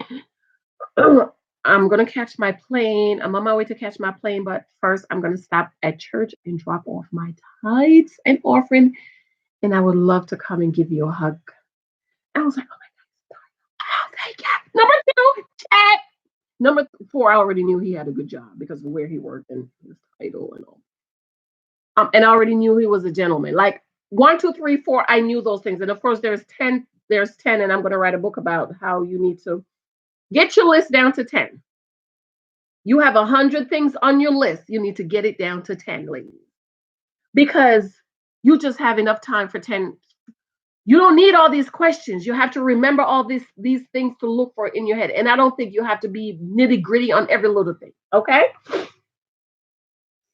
I'm going to catch my plane. I'm on my way to catch my plane. But first, I'm going to stop at church and drop off my tithes and offering. And I would love to come and give you a hug. I was like, oh my God. Oh, thank you. Number two, chat. Number four, I already knew he had a good job because of where he worked and his title and all. And I already knew he was a gentleman. Like 1, 2, 3, 4, I knew those things. And of course, there's 10, and I'm going to write a book about how you need to get your list down to 10. You have 100 things on your list. You need to get it down to 10, ladies. Because you just have enough time for 10. You don't need all these questions. You have to remember all these things to look for in your head. And I don't think you have to be nitty gritty on every little thing. Okay.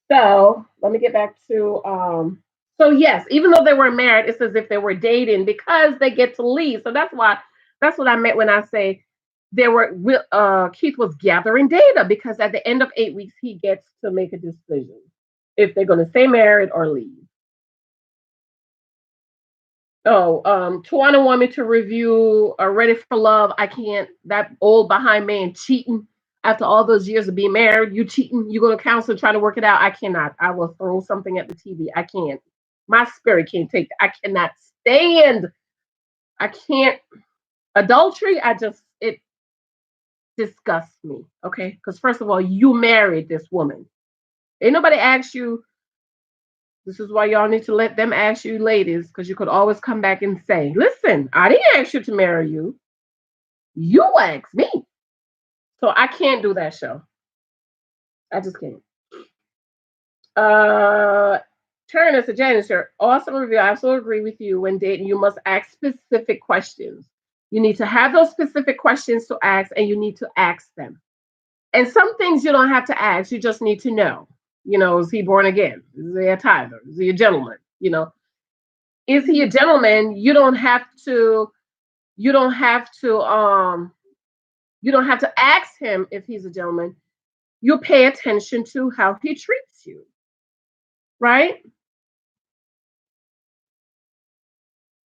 So let me get back to so yes, even though they were married, it's as if they were dating because they get to leave. So that's what I meant when I say Keith was gathering data because at the end of 8 weeks he gets to make a decision if they're going to stay married or leave. Oh, Tawana want me to review Ready for Love. I can't. That old behind man cheating after all those years of being married. You cheating. You go to counselor trying to work it out. I cannot. I will throw something at the TV. I can't. My spirit can't take that. I cannot stand. I can't. Adultery. It disgusts me. Okay, because first of all, you married this woman. Ain't nobody asked you. This is why y'all need to let them ask you, ladies, because you could always come back and say, listen, I didn't ask you to marry you. You asked me. So I can't do that show. I just can't. Turner to Janitor, awesome review. I absolutely agree with you. When dating, you must ask specific questions. You need to have those specific questions to ask, and you need to ask them. And some things you don't have to ask, you just need to know. Is he born again? Is he a tither? Is he a gentleman? Is he a gentleman? You don't have to ask him if he's a gentleman. You pay attention to how he treats you. Right?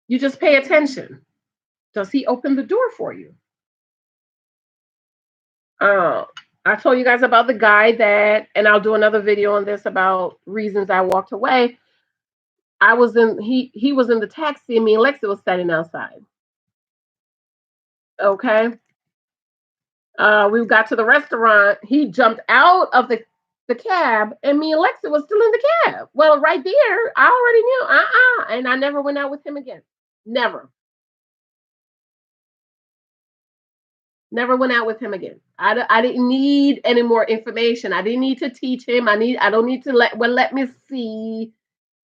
You just pay attention. Does he open the door for you? I told you guys about the guy and I'll do another video on this about reasons I walked away. He was in the taxi and me and Lexi was standing outside. Okay. We got to the restaurant. He jumped out of the cab and me and Lexi was still in the cab. Well, right there, I already knew, and I never went out with him again. Never went out with him again. I didn't need any more information. I didn't need to teach him. I don't need to let me see.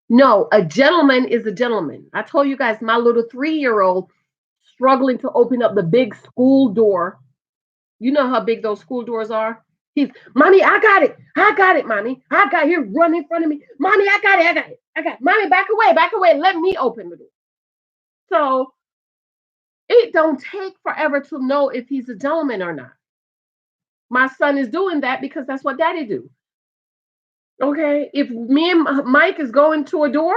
No, a gentleman is a gentleman. I told you guys, my little 3-year-old struggling to open up the big school door. You know how big those school doors are? He's, Mommy, I got it, Mommy. I got here, run in front of me. Mommy, I got it. Mommy, back away. Let me open the door. So it don't take forever to know if he's a gentleman or not. My son is doing that because that's what daddy do. Okay, if me and Mike is going to a door,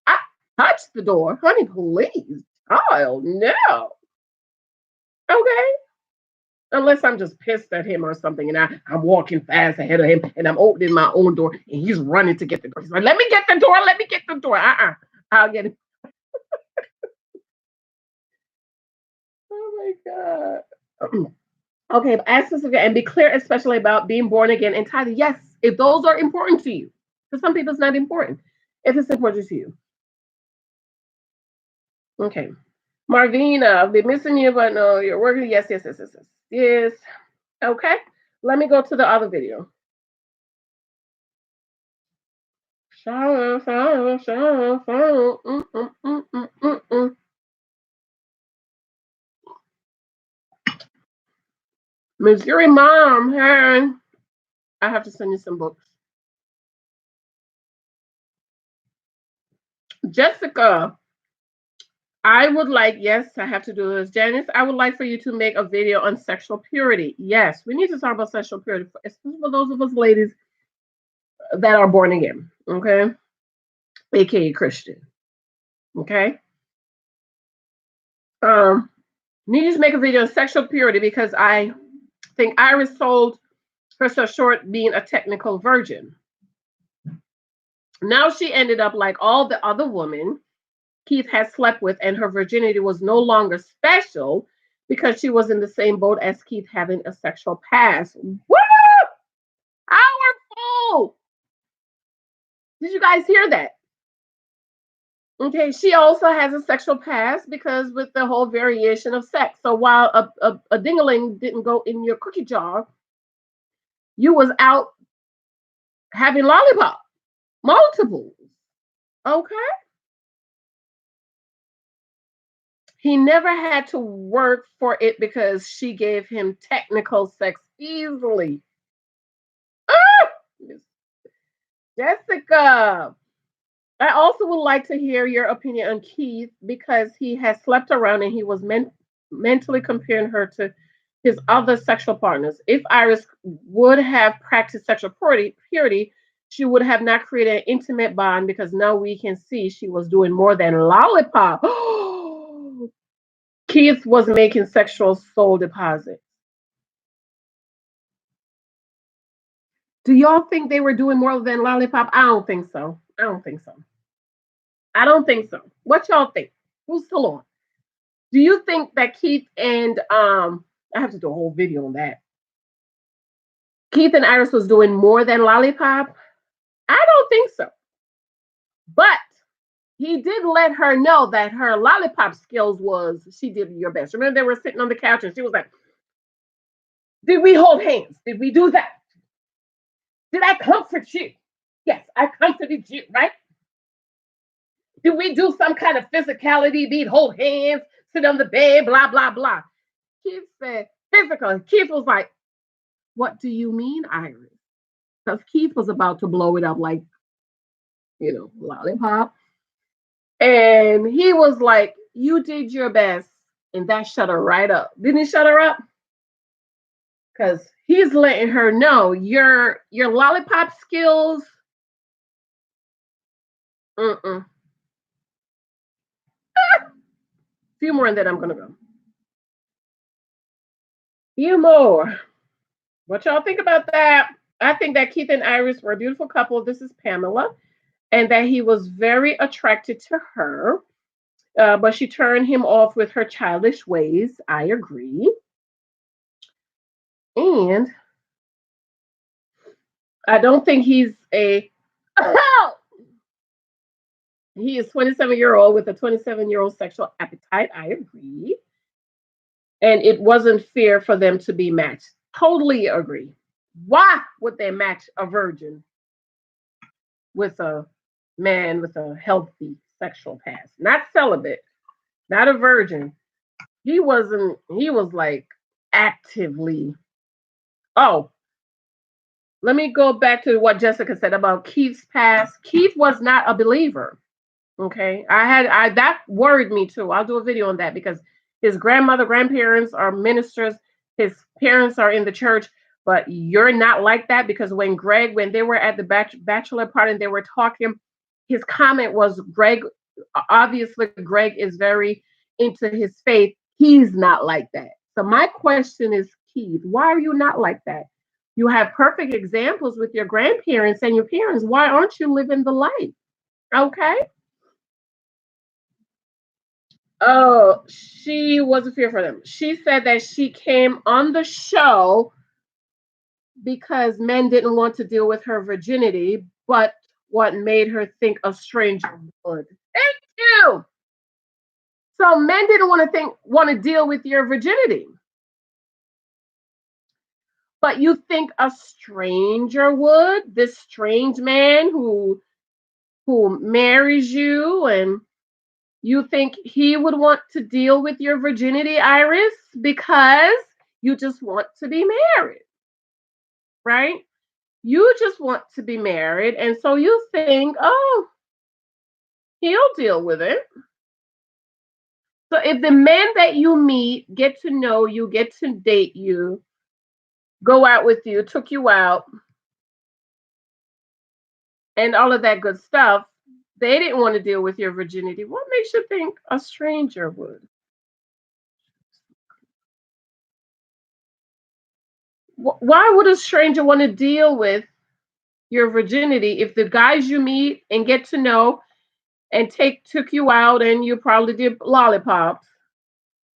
I touch the door. Honey, please. Oh, no. Okay. Unless I'm just pissed at him or something, and I'm walking fast ahead of him, and I'm opening my own door, and he's running to get the door. He's like, "Let me get the door. Let me get the door." I'll get it. Oh my god. Okay, ask us again and be clear, especially about being born again and tithing. Yes, if those are important to you, for some people it's not important. If it's important to you, okay. Marvina, I've been missing you, but no, you're working. Yes, yes, yes, yes, yes. Yes. Okay. Let me go to the other video. Shower, shower, shower, shower. Missouri mom, hey, I have to send you some books. Jessica, I would like, yes, I have to do this. Janice, I would like for you to make a video on sexual purity. Yes, we need to talk about sexual purity, especially for those of us ladies that are born again, okay? AKA Christian, okay? Need to make a video on sexual purity because I think Iris sold herself short being a technical virgin. Now she ended up like all the other women Keith had slept with, and her virginity was no longer special because she was in the same boat as Keith having a sexual past. Woo! Powerful! Did you guys hear that? Okay, she also has a sexual past because with the whole variation of sex. So while a dingaling didn't go in your cookie jar, you was out having lollipop, multiples. Okay. He never had to work for it because she gave him technical sex easily. Ah! Jessica, I also would like to hear your opinion on Keith because he has slept around and he was mentally comparing her to his other sexual partners. If Iris would have practiced sexual purity, she would have not created an intimate bond because now we can see she was doing more than lollipop. Keith was making sexual soul deposits. Do y'all think they were doing more than lollipop? I don't think so. I don't think so. I don't think so. What y'all think? Who's still on? Do you think that Keith and I have to do a whole video on that. Keith and Iris was doing more than lollipop? I don't think so. But he did let her know that her lollipop skills was she did your best. Remember they were sitting on the couch and she was like, "Did we hold hands? Did we do that? Did I comfort you? Yes, I comforted you, right? Did we do some kind of physicality? Did hold hands, sit on the bed, blah, blah, blah." Keith said, physical. Keith was like, "What do you mean, Iris?" Because Keith was about to blow it up like, lollipop. And he was like, "You did your best." And that shut her right up. Didn't he shut her up? Because he's letting her know your lollipop skills. Mm-mm. Few more and then I'm gonna go. Few more. What y'all think about that? I think that Keith and Iris were a beautiful couple. This is Pamela, and that he was very attracted to her, but she turned him off with her childish ways. I agree. And I don't think he's a. He is 27-year-old with a 27-year-old sexual appetite. I agree. And it wasn't fair for them to be matched. Totally agree. Why would they match a virgin with a man with a healthy sexual past? Not celibate, not a virgin. He wasn't, he was like actively. Oh, let me go back to what Jessica said about Keith's past. Keith was not a believer. Okay. I that worried me too. I'll do a video on that because his grandparents are ministers, his parents are in the church, but you're not like that because when they were at the bachelor party and they were talking, his comment was obviously Greg is very into his faith. He's not like that. So my question is, Keith? Why are you not like that? You have perfect examples with your grandparents and your parents. Why aren't you living the life? Okay. Oh, she wasn't fear for them. She said that she came on the show because men didn't want to deal with her virginity, but what made her think a stranger would. Thank you. So men didn't want to deal with your virginity, but you think a stranger would. This strange man who marries you, and you think he would want to deal with your virginity, Iris, because you just want to be married, right? You just want to be married, and so you think, oh, he'll deal with it. So if the men that you meet get to know you, get to date you, go out with you, took you out, and all of that good stuff, they didn't want to deal with your virginity. What makes you think a stranger would? Why would a stranger want to deal with your virginity if the guys you meet and get to know and take took you out and you probably did lollipops?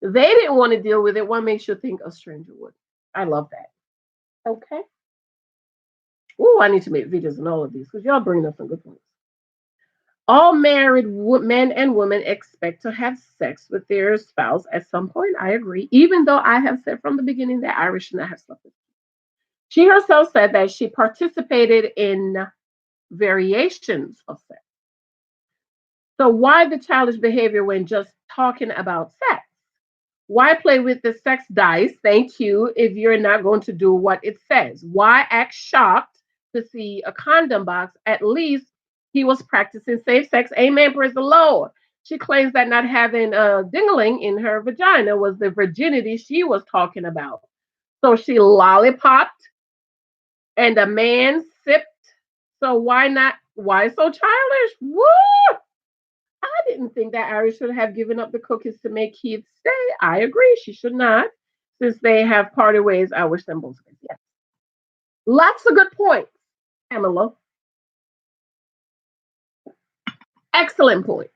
They didn't want to deal with it. What makes you think a stranger would? I love that. Okay. Oh, I need to make videos on all of these because y'all bring up some good points. All married men and women expect to have sex with their spouse at some point. I agree, even though I have said from the beginning that Irish should not have slept with. She herself said that she participated in variations of sex. So why the childish behavior when just talking about sex? Why play with the sex dice? Thank you. If you're not going to do what it says, why act shocked to see a condom box? At least he was practicing safe sex. Amen. Praise the Lord. She claims that not having a dingling in her vagina was the virginity she was talking about. So she lollipopped and a man sipped. So why not? Why so childish? Woo! I didn't think that Ari should have given up the cookies to make Keith stay. I agree, she should not. Since they have parted ways, I wish them both good. Yes. Lots of good points, Pamela. Excellent points.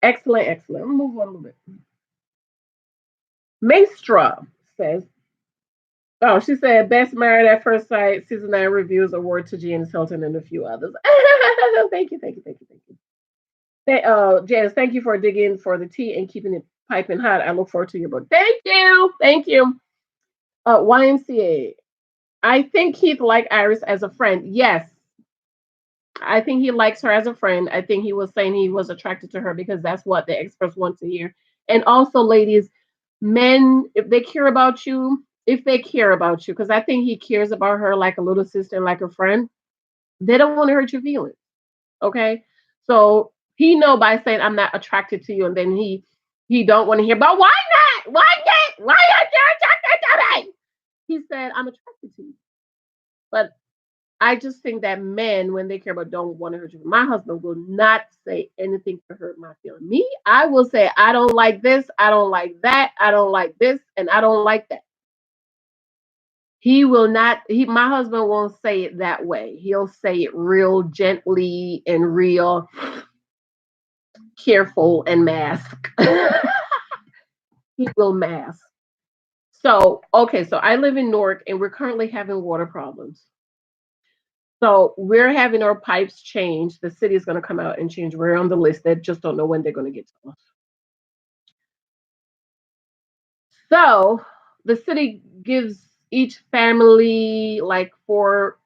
Excellent, excellent. Move on a little bit. Maestra says, oh, she said, best married at first sight, season 9 reviews, award to Janice Hilton and a few others. Thank you, thank you, thank you, thank you. Janice, thank you for digging for the tea and keeping it piping hot. I look forward to your book. Thank you. Thank you. YMCA. I think Keith liked Iris as a friend. Yes. I think he likes her as a friend. I think he was saying he was attracted to her because that's what the experts want to hear. And also, ladies, men, if they care about you, because I think he cares about her like a little sister, like a friend, they don't want to hurt your feelings. Okay. So he know by saying I'm not attracted to you, and then he don't want to hear, but why not? Why not? Why aren't you attracted to me? He said, I'm attracted to you. But I just think that men, when they care about, don't want to hurt you. My husband will not say anything to hurt my feelings. Me, I will say, I don't like this, I don't like that, I don't like this, and I don't like that. He will not, my husband won't say it that way. He'll say it real gently and real careful and mask. He will mask. So, okay, so I live in Newark and we're currently having water problems. So we're having our pipes changed. The city is going to come out and change. We're on the list. They just don't know when they're going to get to us. So the city gives each family like four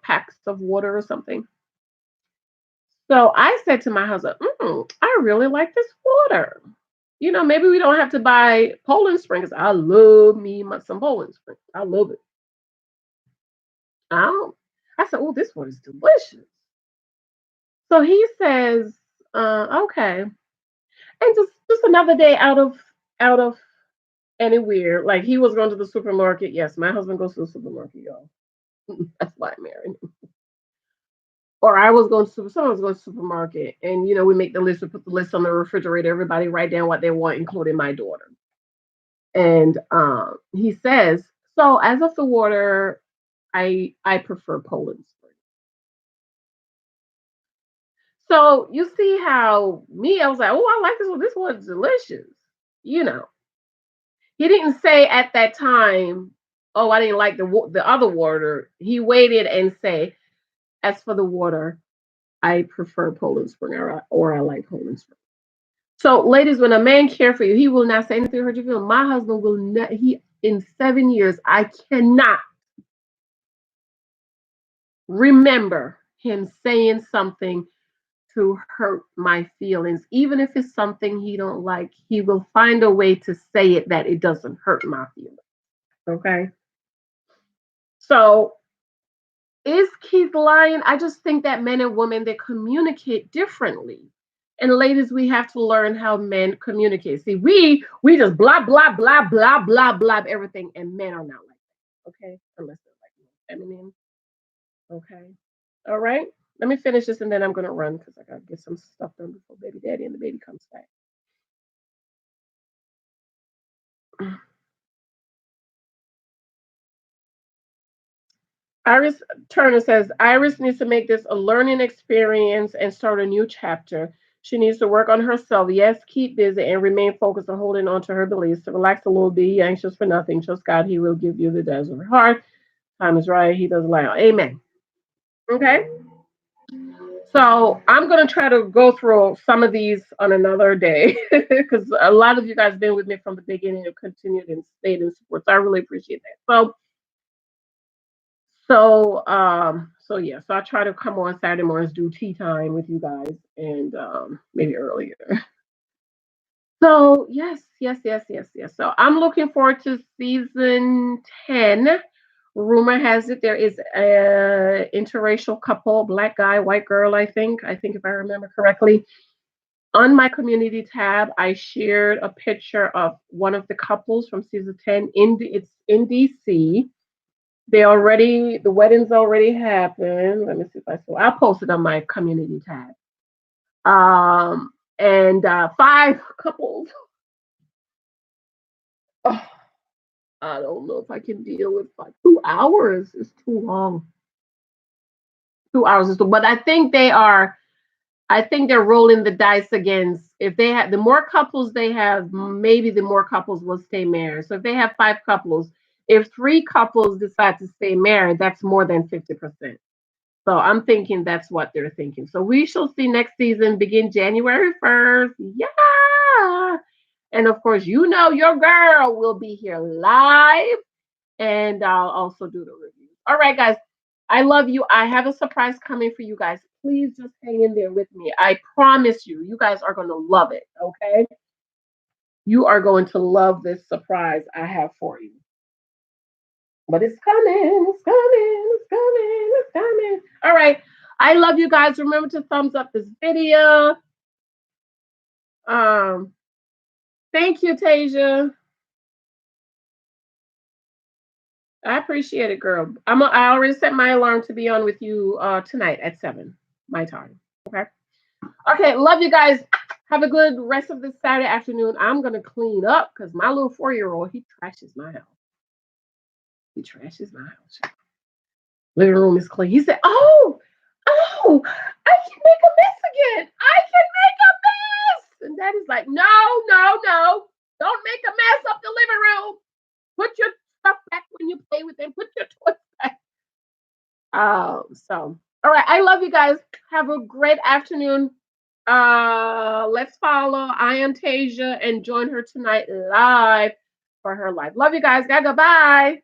packs of water or something. So I said to my husband, I really like this water. Maybe we don't have to buy Poland Spring because I love me some Poland Spring. I love it. I said, oh, this water is delicious. So he says, okay. And just another day out of anywhere. Like he was going to the supermarket. Yes, my husband goes to the supermarket, y'all. That's why I married him. Or I was going to someone was going to the supermarket, and we make the list. We put the list on the refrigerator. Everybody write down what they want, including my daughter. And he says, so as of the water, I prefer Poland Spring. So you see how me, I was like, oh, I like this one. This one's delicious. You know, he didn't say at that time, oh, I didn't like the other water. He waited and say, as for the water, I prefer Poland Spring, or I like Poland Spring. So, ladies, when a man care for you, he will not say anything to hurt your feelings. My husband will not. He in 7 years, I cannot remember him saying something to hurt my feelings. Even if it's something he don't like, he will find a way to say it that it doesn't hurt my feelings. Okay. So is Keith lying? I just think that men and women, they communicate differently. And ladies, we have to learn how men communicate. See, we just blah blah blah blah blah blah everything, and men are not like that. Okay, unless they're like feminine. Okay, all right. Let me finish this, and then I'm gonna run because I gotta get some stuff done before baby daddy and the baby comes back. Iris Turner says Iris needs to make this a learning experience and start a new chapter. She needs to work on herself. Yes, keep busy and remain focused on holding on to her beliefs. To relax a little, be anxious for nothing. Trust God, He will give you the desires of your heart. Time is right. He does allow. Amen. Okay. So I'm gonna try to go through some of these on another day because a lot of you guys been with me from the beginning and continued and stayed in support. So I really appreciate that. So yeah, so I try to come on Saturday mornings, do tea time with you guys, and maybe earlier. So yes, yes, yes, yes, yes. So I'm looking forward to season 10. Rumor has it there is a interracial couple, black guy, white girl. I think if I remember correctly. On my community tab, I shared a picture of one of the couples from season 10 it's in DC. The weddings already happened. Let me see if I saw. I'll post it on my community tab. And five couples. Oh, I don't know if I can deal with like 2 hours. It's too long. 2 hours is too, but I think they're rolling the dice against if they have the more couples they have, maybe the more couples will stay married. So if they have five couples, if three couples decide to stay married, that's more than 50%. So I'm thinking that's what they're thinking. So we shall see next season begin January 1st. Yeah. And of course, your girl will be here live and I'll also do the reviews. All right, guys. I love you. I have a surprise coming for you guys. Please just hang in there with me. I promise you, you guys are going to love it. Okay. You are going to love this surprise I have for you. But it's coming. It's coming. It's coming. It's coming. All right. I love you guys. Remember to thumbs up this video. Um, thank you, Tasia. I appreciate it, girl. I already set my alarm to be on with you tonight at 7, my time. Okay. Okay, love you guys. Have a good rest of this Saturday afternoon. I'm gonna clean up because my little 4-year-old, he trashes my house. He trashes my house. Living room is clean. He said, oh, I can make a mess again. I can make a mess. And daddy's like, no, no, no. Don't make a mess of the living room. Put your stuff back when you play with them. Put your toys back. So all right. I love you guys. Have a great afternoon. Let's follow I am Tasia and join her tonight live for her live. Love you guys. Gotta go. Bye.